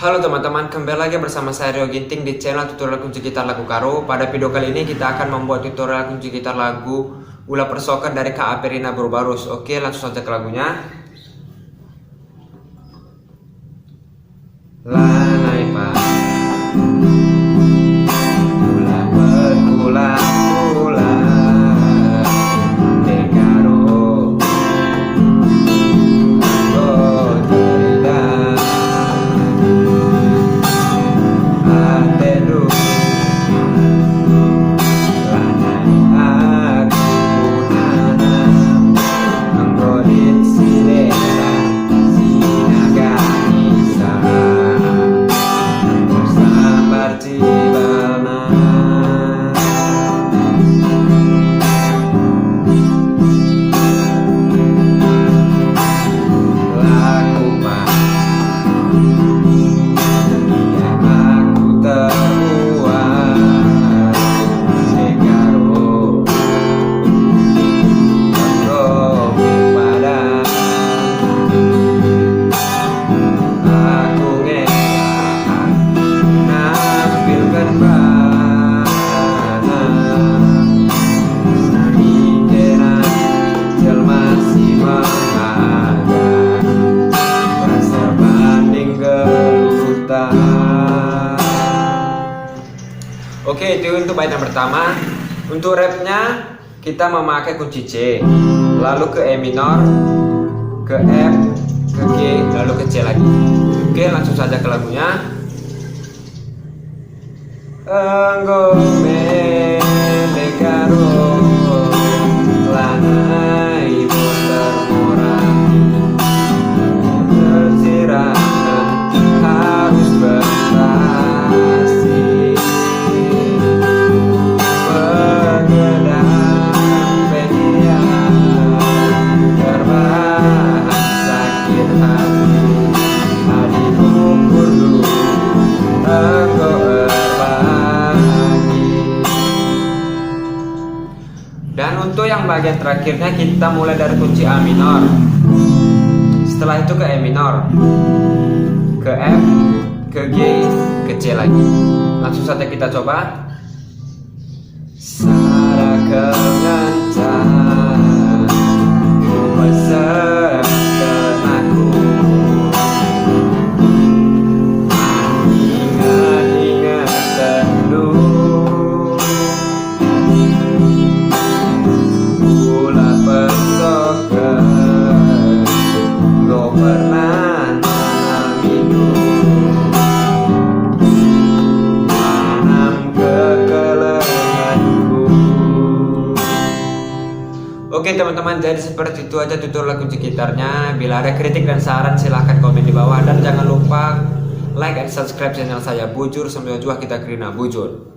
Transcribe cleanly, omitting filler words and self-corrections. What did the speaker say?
Halo teman-teman, kembali lagi bersama saya Rio Ginting di channel tutorial kunci gitar lagu Karo. Pada video kali ini kita akan membuat tutorial kunci gitar lagu Ula Persoker dari Kak Aperina Barbarus. Oke, langsung saja ke lagunya. Lanai pa Ula berulang-ulang de Karo Anggo cerita Atedu Lanai aku punanam Anggorit sidera sinaga isa Sambar cibalna Laku pa Ya aku teruang de Karo Anggo pada Aku ngelak nampilkan bana Mikiran jelma si mengaga Rasa banding gelutan. Oke, itu untuk bait yang pertama. Untuk rapnya kita memakai kunci C, lalu ke E minor, ke F, ke G, lalu ke C lagi. Oke, langsung saja ke lagunya. Anggo me de Karo lanai boter murah Persirahan harus berprestasi Pegedang pendiam terbahan sakit hati Adikku kurdu Anggo Dan untuk yang bagian terakhirnya kita mulai dari kunci A minor. Setelah itu ke E minor, ke F, ke G, ke C lagi. Langsung saja kita coba. Sarakel ngancan beserta aku Ingat-ingat tendu Ula Persoker Go pernah nanam hidup Tanam kekelenganku. Oke teman-teman, jadi seperti itu aja tutorial kunci gitarnya. Bila ada kritik dan saran silahkan komen di bawah. Dan jangan lupa like dan subscribe channel saya Bujur. Sampai jumpa kita Krina Bujur.